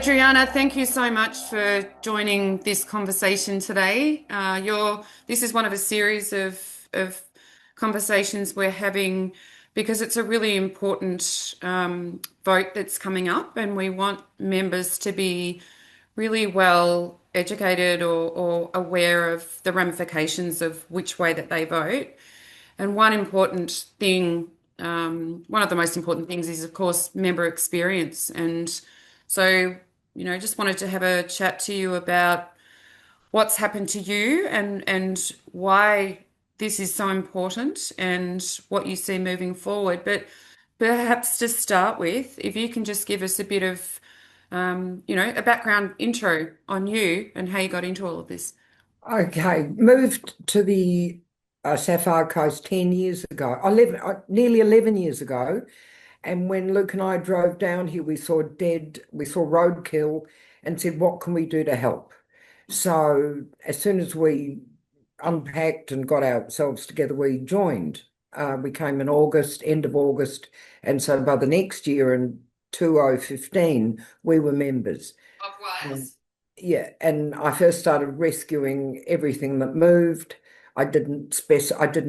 Adriana, thank you so much for joining this conversation today. This is one of a series of conversations we're having because it's a really important vote that's coming up, and we want members to be really well educated or aware of the ramifications of which way that they vote. And one of the most important things is, of course, member experience. And so, just wanted to have a chat to you about what's happened to you and why this is so important and what you see moving forward. But perhaps to start with, if you can just give us a bit of, a background intro on you and how you got into all of this. Okay, moved to the Sapphire Coast 10 years ago. Nearly 11 years ago. And when Luke and I drove down here, we saw roadkill and said, what can we do to help? So as soon as we unpacked and got ourselves together, we joined. We came in August, end of August. And so by the next year in 2015, we were members. Of was. Yeah, and I first started rescuing everything that moved. I didn't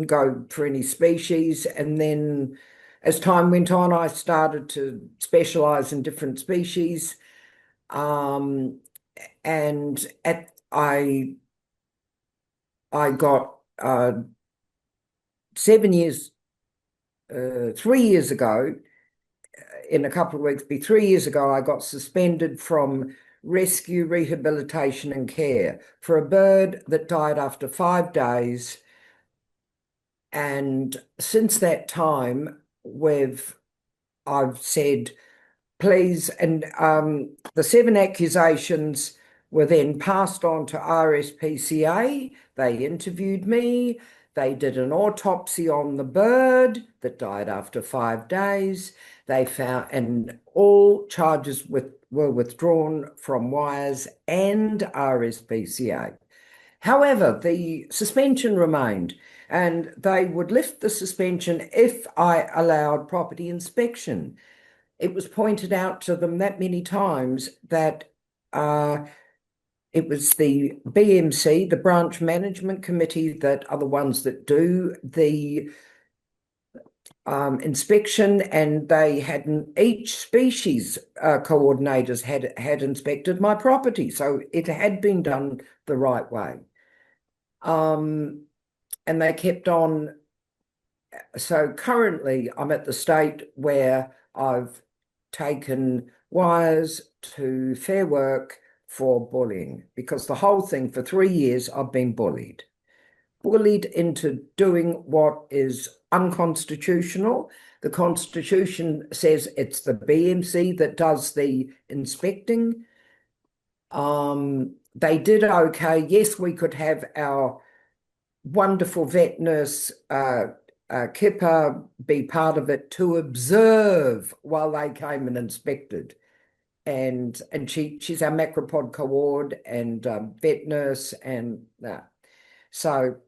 go for any species, and then as time went on, I started to specialize in different species. Um, and at I got 7 years, 3 years ago, in a couple of weeks, 3 years ago, I got suspended from rescue, rehabilitation and care for a bird that died after 5 days. And since that time, I've said, please, and the 7 accusations were then passed on to RSPCA. They interviewed me. They did an autopsy on the bird that died after 5 days. They found, and all charges were withdrawn from Wires and RSPCA. However, the suspension remained, and they would lift the suspension if I allowed property inspection. It was pointed out to them that many times that it was the BMC, the Branch Management Committee, that are the ones that do the inspection, and they hadn't, each species coordinators had inspected my property, so it had been done the right way. And they kept on. So currently I'm at the state where I've taken Wires to Fair Work for bullying, because the whole thing, for 3 years I've been bullied into doing what is unconstitutional. The Constitution says it's the BMC that does the inspecting. They did okay. Yes, we could have our wonderful vet nurse, Kipper, be part of it to observe while they came and inspected. And she's our macropod coord and vet nurse and so.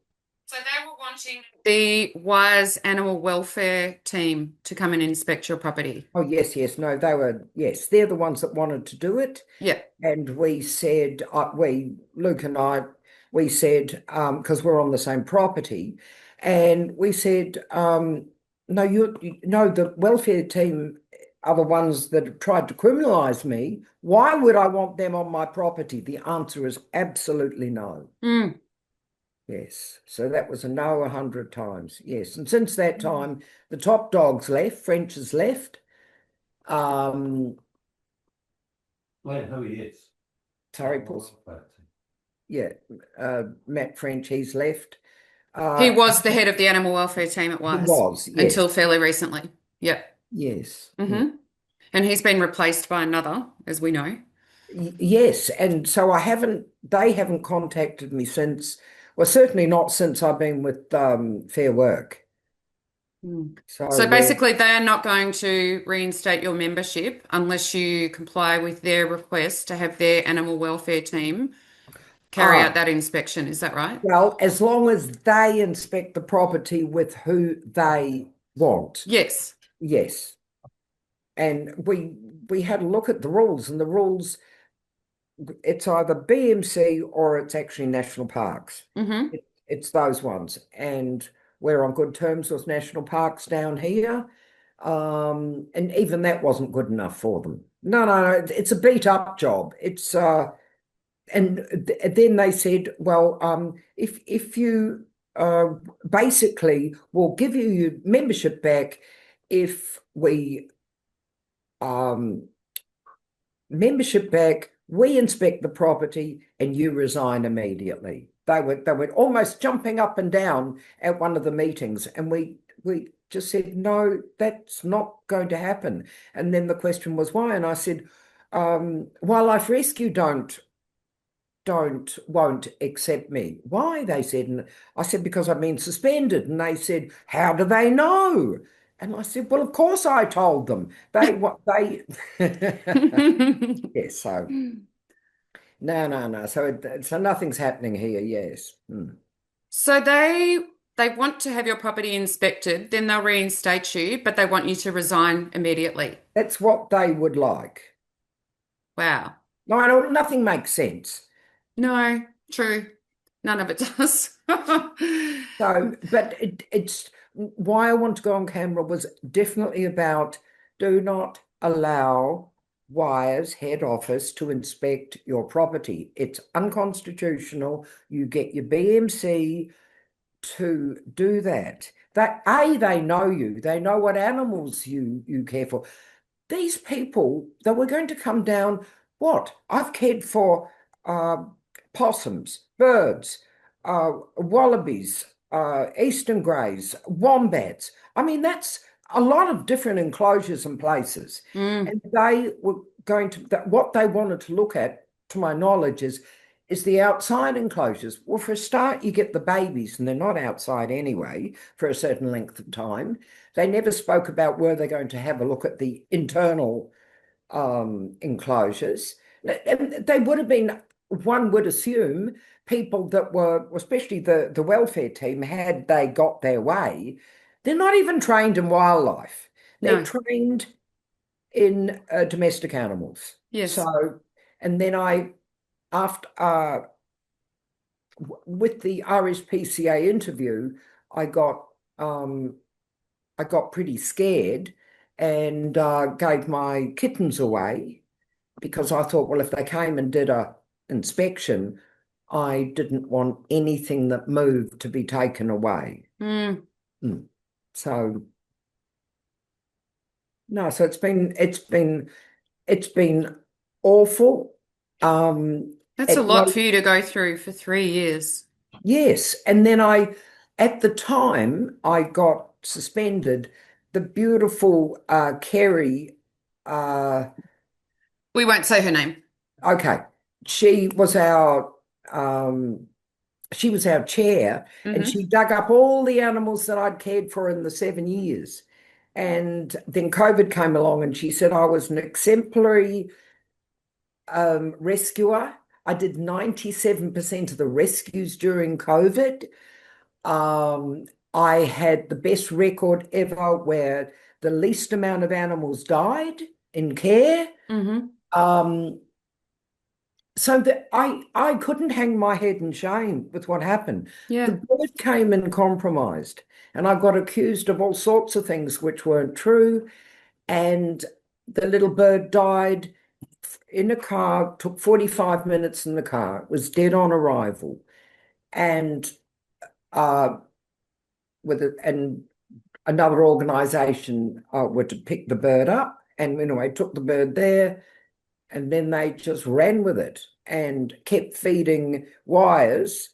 So they were wanting the Wires Animal Welfare team to come and inspect your property. Oh, yes, no, they're the ones that wanted to do it. Yeah. And we said, Luke and I, we said, because we're on the same property, and we said, no, the welfare team are the ones that have tried to criminalise me. Why would I want them on my property? The answer is absolutely no. Mm. Yes, so that was a no 100 times. Yes, and since that time, the top dog's left. French has left. Well, who he is? Sorry, Paul. Yeah, Matt French, he's left. He was the head of the animal welfare team at Wires. He was, yes. Until fairly recently. Yep. Yes. Mm-hmm. And he's been replaced by another, as we know. Yes, and so they haven't contacted me since, well, certainly not since I've been with Fair Work. So basically, they're not going to reinstate your membership unless you comply with their request to have their animal welfare team carry out that inspection. Is that right? Well, as long as they inspect the property with who they want. Yes. Yes. And we had a look at the rules, and the rules it's either BMC or it's actually national parks. Mm-hmm. It's those ones. And we're on good terms with national parks down here. And even that wasn't good enough for them. No, it's a beat up job. And then they said, well, if you basically we'll give you your membership back if we membership back, we inspect the property, and you resign immediately. They were almost jumping up and down at one of the meetings, and we just said, no, that's not going to happen. And then the question was why, and I said, Wildlife Rescue won't accept me. Why? They said, and I said, because I've been suspended. And they said, how do they know? And I said, well, of course I told them. Yes, so no. So nothing's happening here, yes. So they want to have your property inspected, then they'll reinstate you, but they want you to resign immediately. That's what they would like. Wow. No, nothing makes sense. No, true. None of it does. So, but it's why I want to go on camera was definitely about do not allow Wires head office to inspect your property. It's unconstitutional. You get your BMC to do that. They know you. They know what animals you care for. These people that were going to come down, what? I've cared for possums, birds, wallabies, eastern greys, wombats. I mean, that's a lot of different enclosures and places. Mm, And they were going to, what they wanted to look at, to my knowledge, is the outside enclosures. Well, for a start, you get the babies, and they're not outside anyway for a certain length of time. They never spoke about were they going to have a look at the internal enclosures. And they would have been, one would assume, people that were, especially the welfare team, had they got their way, they're not even trained in wildlife. They're no. trained in domestic animals. Yes. So, and then after with the RSPCA interview, I got um, I got pretty scared and gave my kittens away because I thought, well, if they came and did a inspection, I didn't want anything that moved to be taken away. Mm. So no, so it's been awful. That's a At lot no for you to go through for 3 years. Yes, and then at the time, I got suspended. The beautiful Kerry, uh, We won't say her name. okay, she was our um, she was our chair, and Hmm. she dug up all the animals that I'd cared for in the 7 years. And then COVID came along, and she said I was an exemplary rescuer. I did 97% of the rescues during COVID. I had the best record ever where the least amount of animals died in care. Hmm. Um, so that I couldn't hang my head in shame with what happened. The Yeah. bird came and compromised, and I got accused of all sorts of things which weren't true. And the little bird died in a car, took 45 minutes in the car. It was dead on arrival. And uh, and another organisation were to pick the bird up, and anyway, took the bird there, and then they just ran with it and kept feeding Wires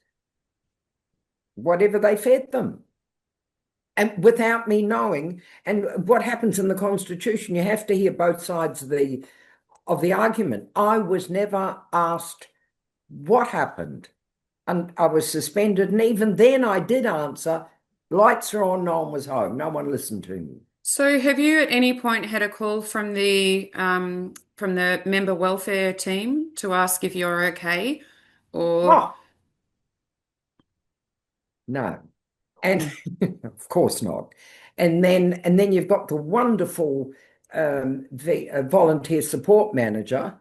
whatever they fed them, and without me knowing. And what happens in the Constitution, you have to hear both sides of the argument. I was never asked what happened, and I was suspended, and even then I did answer, lights are on, no one was home, no one listened to me. So have you at any point had a call from the member welfare team to ask if you're okay? Or Oh, no. And of course not. And then you've got the wonderful volunteer support manager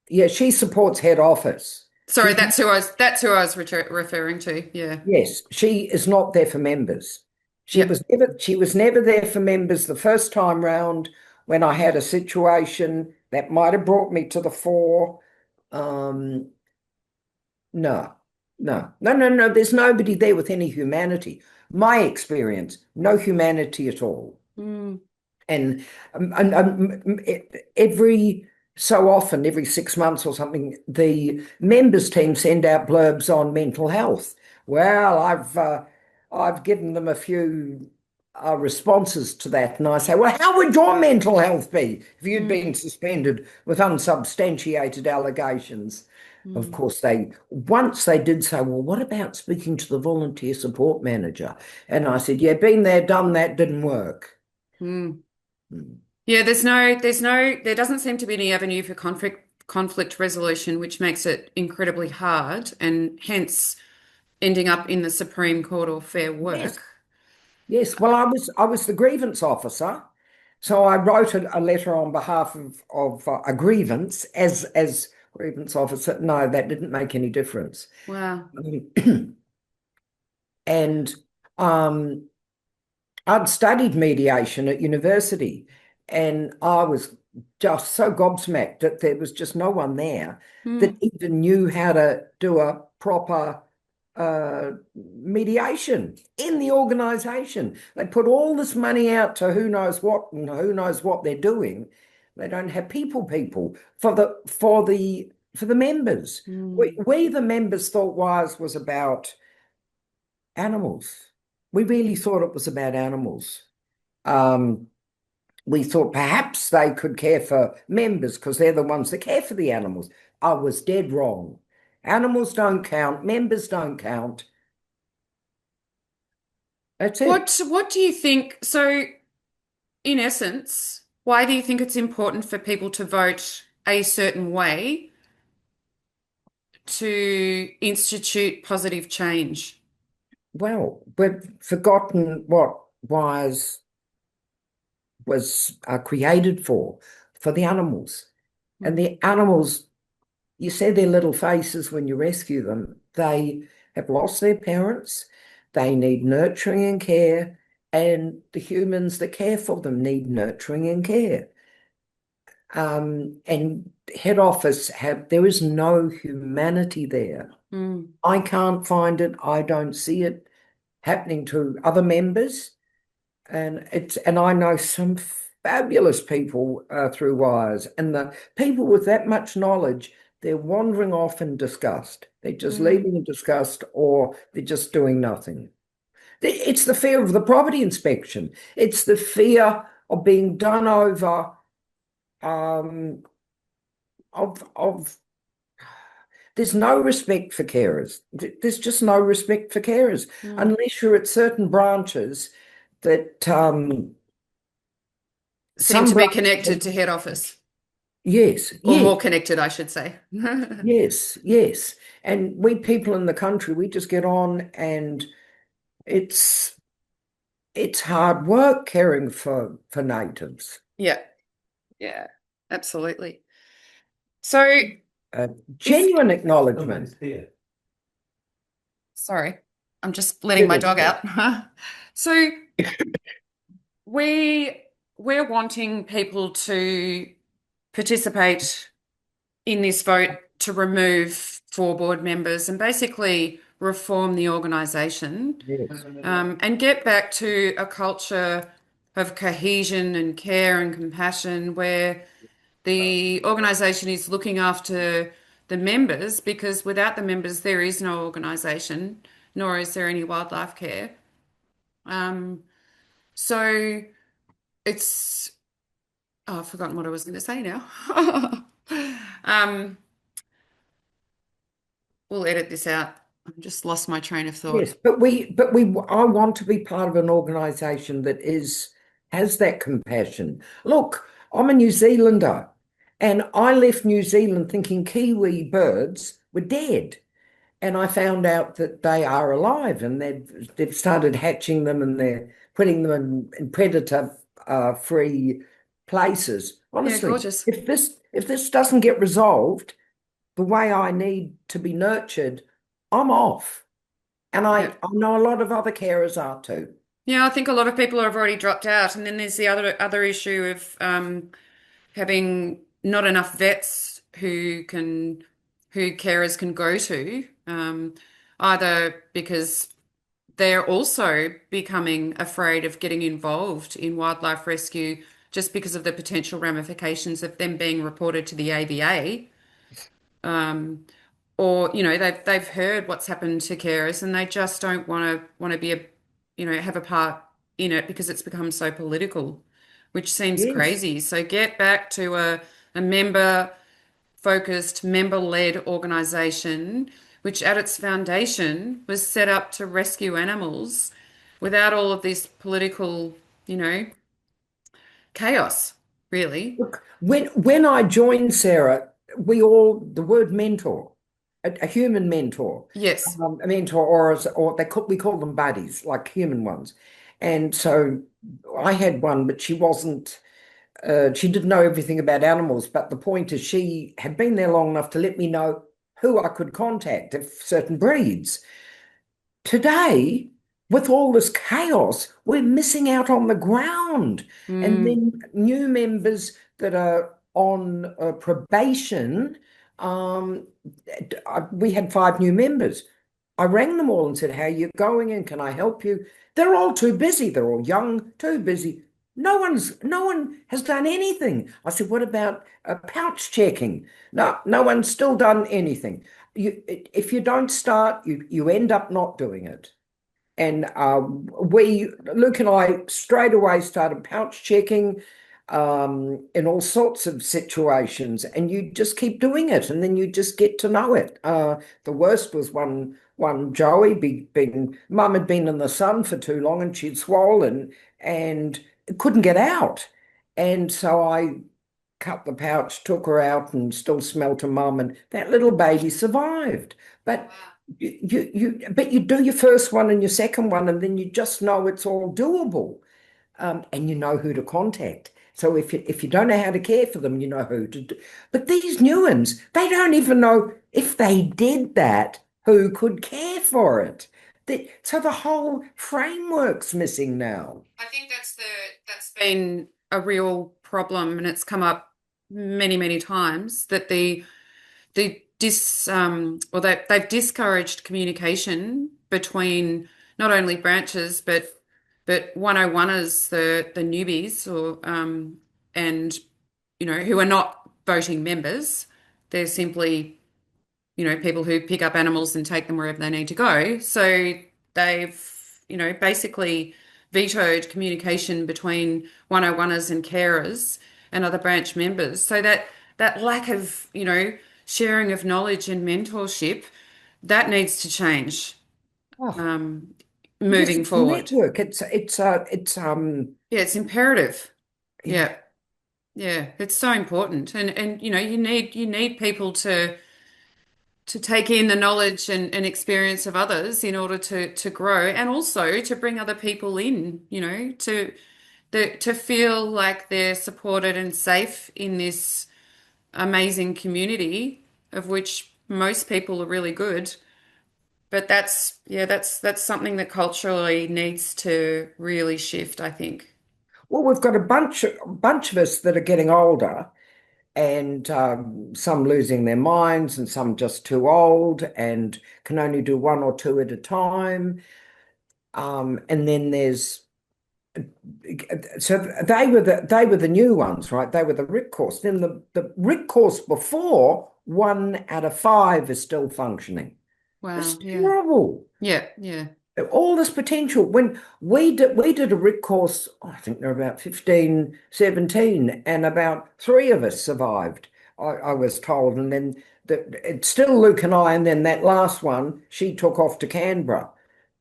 Yeah, she supports head office. Sorry, that's who I was referring to. Yeah. Yes, she is not there for members. Yep. She was never there for members the first time round when I had a situation that might have brought me to the fore. Um, no, no. There's nobody there with any humanity. My experience, no humanity at all. Mm, And, every so often, every 6 months or something, the members team send out blurbs on mental health. Well, I've given them a few responses to that, and I say, well, how would your mental health be if you'd mm, been suspended with unsubstantiated allegations? Of mm, course, once they did say, well, what about speaking to the volunteer support manager? And I said, yeah, been there, done that, didn't work. mm. Mm. Yeah, there doesn't seem to be any avenue for conflict resolution, which makes it incredibly hard and hence ending up in the Supreme Court or Fair Yes, Work. yes. Well, I was the grievance officer, so I wrote a letter on behalf of a grievance as grievance officer. No, that didn't make any difference. Wow. And um, I'd studied mediation at university, and I was just so gobsmacked that there was just no one there that Mm, even knew how to do a proper mediation in the organisation. They put all this money out to who knows what and who knows what they're doing. They don't have people for the members. mm, We the members thought WISE was about animals. We really thought it was about animals. Um, we thought perhaps they could care for members because they're the ones that care for the animals. I was dead wrong. Animals don't count, members don't count. That's it. What do you think? So, in essence, why do you think it's important for people to vote a certain way to institute positive change? Well, we've forgotten what WISE was created for the animals. And Mm, the animals, you see their little faces when you rescue them. They have lost their parents. They need nurturing and care. And the humans that care for them need nurturing and care. And head office there is no humanity there. mm, I can't find it. I don't see it happening to other members. And I know some fabulous people through WISE, and the people with that much knowledge, they're wandering off in disgust. They're just mm, leaving in disgust, or they're just doing nothing. It's the fear of the property inspection. It's the fear of being done over. Um, of There's no respect for carers. There's just no respect for carers mm. unless you're at certain branches that Seem some to be branches. connected to head office, Yes, or yes, more connected, I should say. yes, yes. And we people in the country, we just get on, and it's it's hard work caring for natives. Yeah, yeah, absolutely. So, Uh, if, Genuine Oh, man, acknowledgement. it's here. sorry, I'm just letting It my is. dog out. So, we we're wanting people to participate in this vote to remove four board members and basically reform the organisation, Yes. and get back to a culture of cohesion and care and compassion where the organisation is looking after the members, because without the members there is no organisation, nor is there any wildlife care. Um, so it's I've forgotten what I was going to say now. um, we'll edit this out. I've just lost my train of thought. Yes, I want to be part of an organisation that has that compassion. Look, I'm a New Zealander, and I left New Zealand thinking Kiwi birds were dead, and I found out that they are alive, and they've started hatching them, and they're putting them in predator free places. Yeah, Honestly, gorgeous. if this doesn't get resolved the way I need to be nurtured, I'm off. And Yeah. I know a lot of other carers are too. Yeah, I think a lot of people have already dropped out. And then there's the other issue of having not enough vets who carers can go to, either because they're also becoming afraid of getting involved in wildlife rescue just because of the potential ramifications of them being reported to the ABA. Or, they've heard what's happened to carers and they just don't want to be have a part in it because it's become so political, which seems Yes. crazy. So get back to a member focused, member led organization, which at its foundation was set up to rescue animals without all of this political, you know, chaos, really. Look, when I joined Sarah, the word mentor, a human mentor, Yes. a mentor, we call them buddies, like human ones. And so I had one, but she wasn't. She didn't know everything about animals. But the point is, she had been there long enough to let me know who I could contact if certain breeds. Today, with all this chaos, we're missing out on the ground. And Mm, then new members that are on probation, um, we had 5 new members. I rang them all and said, "How are you going and can I help you?" They're all too busy. They're all young, too busy. No one has done anything. I said, "What about pouch checking?" No, no one's still done anything. If you don't start, you end up not doing it. And Luke and I straight away started pouch checking in all sorts of situations, and you just keep doing it, and then you just get to know it. The worst was one Joey, mum had been in the sun for too long, and she'd swollen and couldn't get out, and so I cut the pouch, took her out, and still smelt her mum, and that little baby survived. But you do your first one and your second one, and then you just know it's all doable, and you know who to contact. So if you don't know how to care for them, you know who to do. But these new ones, they don't even know if they did that, who could care for it. So the whole framework's missing now. I think that's been a real problem, and it's come up many, many times that they've discouraged communication between not only branches but 101ers, the newbies, or and who are not voting members. They're simply people who pick up animals and take them wherever they need to go. So they've, basically vetoed communication between 101ers and carers and other branch members. So that lack of, sharing of knowledge and mentorship, that needs to change Oh, um, yes, moving it's a forward. network. It's Yeah, it's imperative. yeah. Yeah. Yeah, it's so important. And you need people to take in the knowledge and experience of others in order to grow and also to bring other people in, to feel like they're supported and safe in this amazing community of which most people are really good. But that's something that culturally needs to really shift, I think. Well, we've got a bunch of us that are getting older, and some losing their minds, and some just too old and can only do one or two at a time. And then there's so they were the new ones, right? They were the RIC course. Then the RIC course before, 1 out of 5 is still functioning. That's Wow, yeah. terrible. Yeah, yeah. All this potential. When we did a RIC course, oh, I think there were about 15, 17, and about 3 of us survived, I was told. And then it's still Luke and I, and then that last one, she took off to Canberra.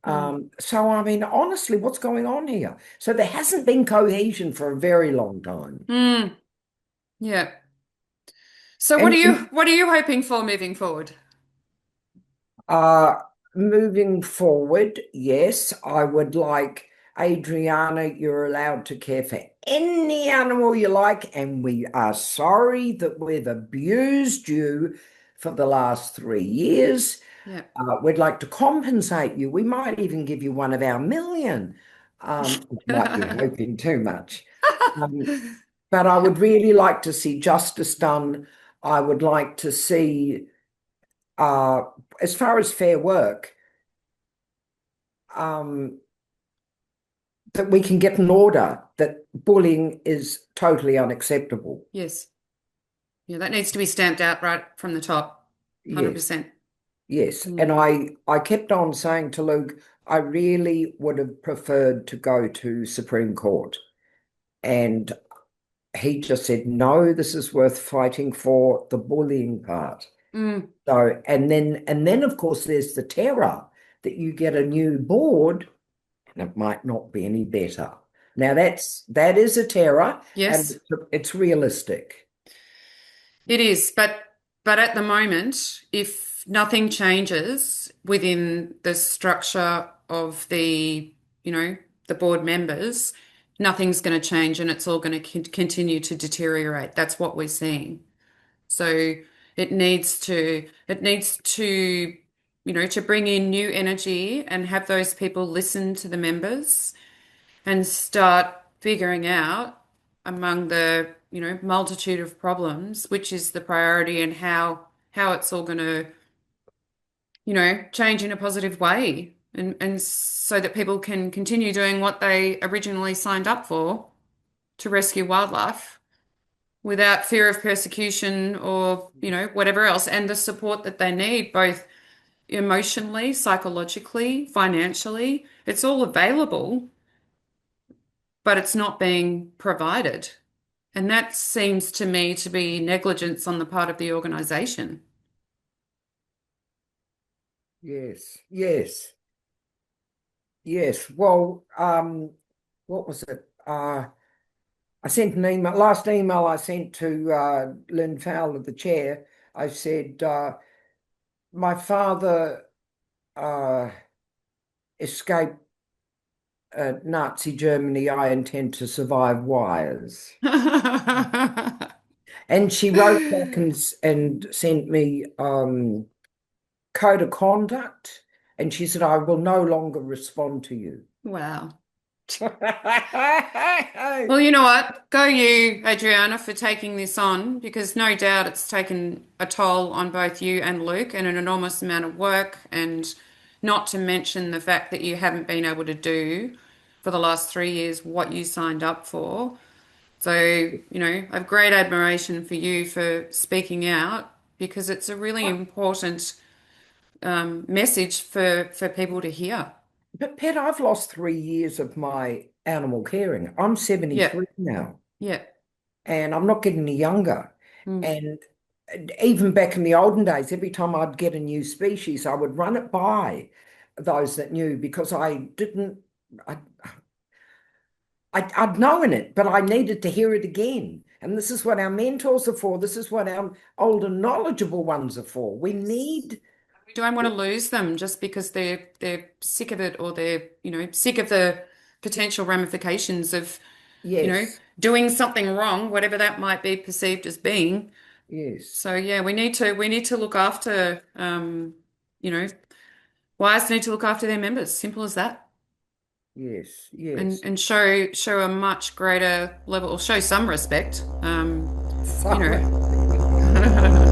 Mm. So I mean, honestly, what's going on here? So there hasn't been cohesion for a very long time. Mm, yeah. So what are And you what are you hoping for moving forward? Uh, moving forward, yes, I would like. Adriana, you're allowed to care for any animal you like, and we are sorry that we've abused you for the last 3 years. Yeah. We'd like to compensate you. We might even give you one of our million. Might be hoping too much. But I would really like to see justice done. I would like to see, as far as fair work, that we can get an order that bullying is totally unacceptable. Yes. Yeah, that needs to be stamped out right from the top. Yes, 100%. yes. And I kept on saying to Luke, I really would have preferred to go to Supreme Court. And he just said, no, this is worth fighting for, the bullying part. Mm. So, and then of course there's the terror that you get a new board and it might not be any better. Now that is a terror, Yes. and it's realistic. It is, but at the moment, if nothing changes within the structure of the board members, nothing's going to change and it's all going to continue to deteriorate. That's what we're seeing. So it needs to bring in new energy and have those people listen to the members and start figuring out among the, multitude of problems, which is the priority and how it's all going to, change in a positive way and so that people can continue doing what they originally signed up for, to rescue wildlife without fear of persecution or, whatever else, and the support that they need, both emotionally, psychologically, financially. It's all available, but it's not being provided. And that seems to me to be negligence on the part of the organisation. Yes, yes, yes. Well, what was it? I sent an email, last email I sent to Lynn Fowler, the chair. I said, my father escaped Nazi Germany. I intend to survive wires. And she wrote back and sent me code of conduct. And she said, I will no longer respond to you. Wow. Well, you know what? Go you, Adriana, for taking this on, because no doubt it's taken a toll on both you and Luke, and an enormous amount of work, and not to mention the fact that you haven't been able to do for the last 3 years what you signed up for. So, I have great admiration for you for speaking out, because it's a really important message for people to hear. But Pat, I've lost 3 years of my animal caring. I'm 73 Yeah, now, yeah. and I'm not getting any younger. Mm. And even back in the olden days, every time I'd get a new species, I would run it by those that knew, because I didn't, I'd known it, but I needed to hear it again. And this is what our mentors are for. This is what our older, knowledgeable ones are for. We need. We don't want to lose them just because they're sick of it, or they're, sick of the potential ramifications of, Yes, doing something wrong, whatever that might be perceived as being. yes, So yeah, we need to look after, wires need to look after their members. Simple as that. yes, And yes. and show a much greater level, or show some respect. You Sorry. know.